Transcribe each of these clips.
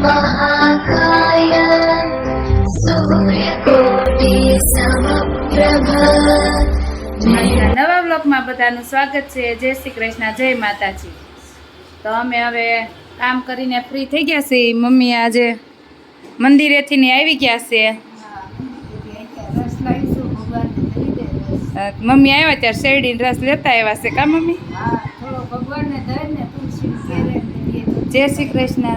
महाकाय सूर्यकोटि समप्रभ। આજના નવા બ્લોગમાં બધાનું સ્વાગત છે। જય શ્રી કૃષ્ણ, જય માતાજી। તો અમે હવે કામ કરીને ફ્રી થઈ ગયા છે। મમ્મી આજે મંદિરેથી ને આવી ગયા છે। મમ્મી આવ્યા ત્યારે શેરડીનો રસ લેતા આવ્યા છે કા મમ્મી? જય શ્રી કૃષ્ણ।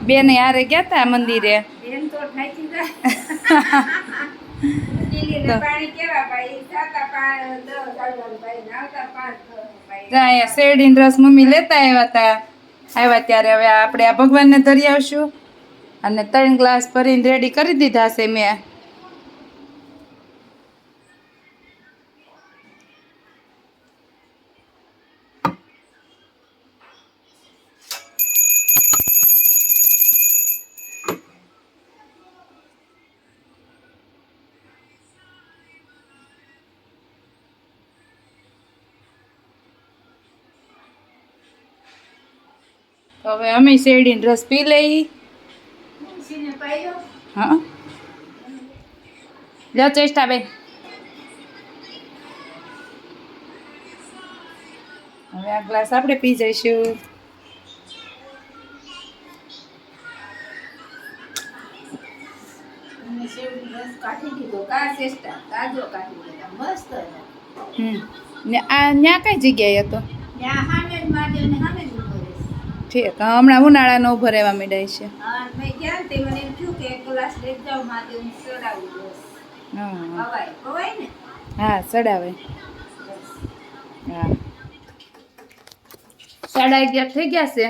બેન હારે ગયા હતા મંદિરે। અહીંયા શેરડીનો રસ મમ્મી લેતા આવ્યા હતા। આવ્યા ત્યારે હવે આપણે આ ભગવાનને ધરી આવશું અને 3 ગ્લાસ ભરીને રેડી કરી દીધા છે મેં। હવે અમે શેરડીનો રસ પી લઈ। હા લ્યો ચેષ્ટા બેન। હવે આ ગ્લાસ આપણે પી જઈશું। ને આ ન્યા કઈ જગ્યાએ હતો? ઠીક, હમણાં ઉનાળાનો ઉભો રહેવા માંડ્યા છે। હા ચડાવે। હા 11:30 થઈ ગયા છે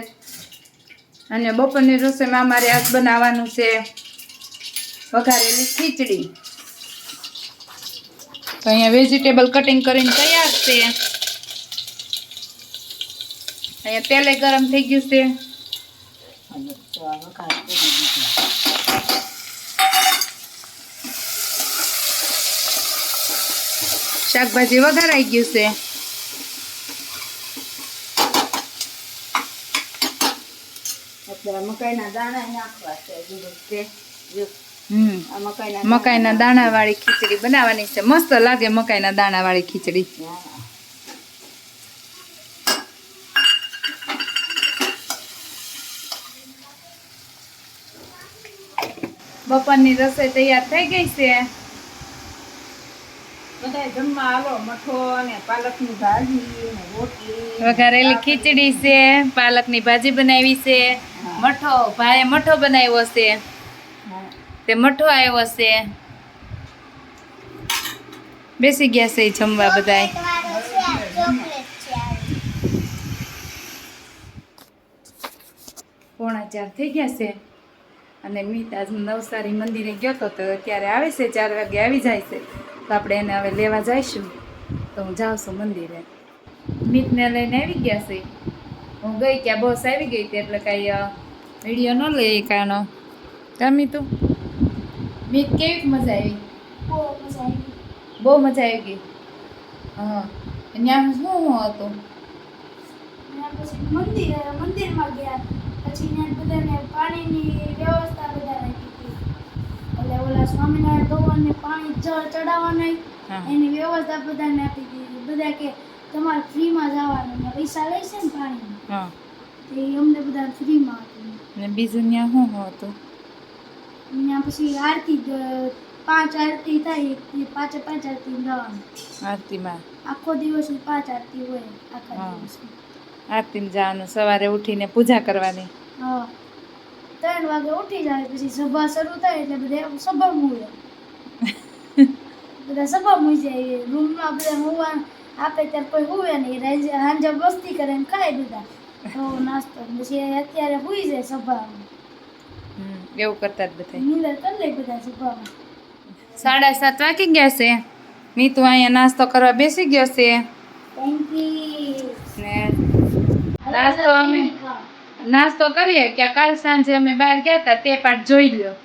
અને બપોરની રસોઈમાં અમારે આજ બનાવવાનું છે વઘારેલી ખીચડી। તો અહીંયા વેજીટેબલ કટિંગ કરીને તૈયાર છે। અહીંયા તેલે ગરમ થઈ ગયું છે। શાકભાજી વઘારાઈ ગયું છે। મકાઈના દાણા નાખવા છે। મકાઈના દાણા વાળી ખીચડી બનાવવાની છે। મસ્ત લાગે મકાઈના દાણા વાળી ખીચડી। બપોરની રસોઈ તૈયાર થઈ ગઈ છે। બધા જમવા આવો। મઠો અને પાલકની ભાજી ને રોટલી, વઘારેલી ખીચડી છે, પાલકની ભાજી બનાવી છે, મઠો ભાઈએ મઠો બનાવ્યો છે, તે મઠો આવ્યો છે। બેસી ગયા છે જમવા બધાય। 3:45 થઈ ગયા છે અને મીત આજ નવસારી મંદિરે ગયો તો અત્યારે આવે છે 4 વાગે આવી જાય છે। તો આપણે એને હવે લેવા જઈશું। તો હું જાઉં છું મંદિરે। મીતને લઈને આવી ગયા છે। હું ગઈ ત્યાં બસ આવી ગઈ હતી એટલે કાંઈ વિડીયો ન લઈ કાનો ગમી તું મીત કેવી મજા આવી? બહુ મજા આવી ગઈ। હા ત્યાં શું હતું? મંદિરમાં ગયા પછી ત્યાં બધાને પાણીની વ્યવસ્થા બધા રાખી હતી। એટલે ઓલા સ્વામિનારાયણ ભગવાનને પાણી ચડાવવાનું એની વ્યવસ્થા બધાને આપી દીધી। બધા કે તમારે ફ્રીમાં જવાનું ને પૈસા લે છે ને પાણી હા એ અમને બધા ફ્રીમાં હતું। ને બીજું ત્યાં શું હતું? ત્યાં પછી આરતી 5 આરતી થાય એ 5 આરતી જવાનું। આરતીમાં આખો દિવસ 5 આરતી હોય આખા દિવસમાં। આરતીમાં જવાનું, સવારે ઉઠીને પૂજા કરવાની। હા 3 વાગે ઉઠી જાય પછી સભા શરૂ થાય એટલે બધા સભા મૂકે। બધા સભા મૂકી જાય રૂમમાં બધા હોવા આપે ત્યારે કોઈ હુવે નહીં। સાંજે મસ્તી કરે ને ખાય બધા તો નાસ્તો પછી અત્યારે હુઈ જાય સભામાં। એવું કરતા જ બધા નીંદર કરી લે બધા સભામાં। 7:30 વાગી ગયા છે। મીતુ અહીંયા નાસ્તો કરવા બેસી ગયો છે થેન્ક યુ ને નાસ્તો કરીએ કે કાલ સાંજે અમે બહાર ગયા હતા તે પાઠ જોઈ લ્યો।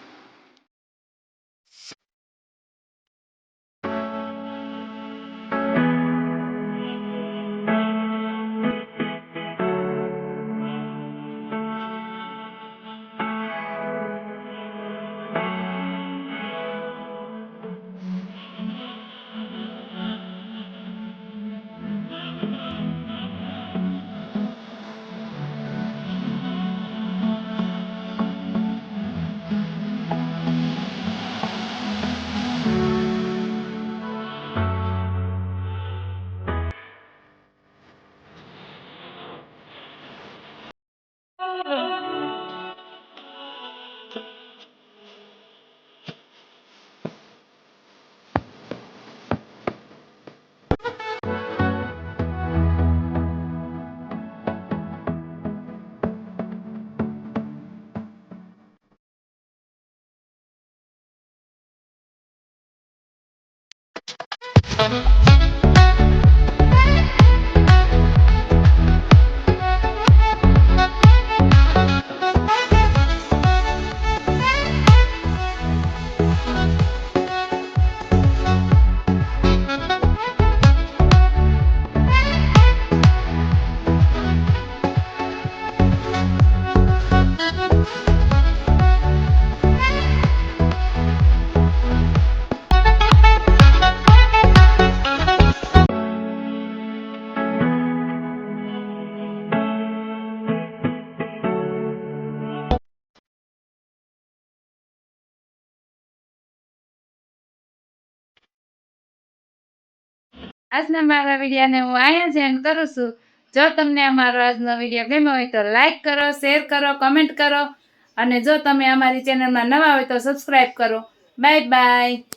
આજના મારા વિડીયોને હું અહીંયા જ એન્ડ કરું છું. જો તમને અમારો આજનો વિડીયો ગમ્યો હોય તો લાઈક કરો, શેર કરો, કમેન્ટ કરો અને જો તમે અમારી ચેનલમાં નવા હોય તો સબસ્ક્રાઈબ કરો. Bye bye.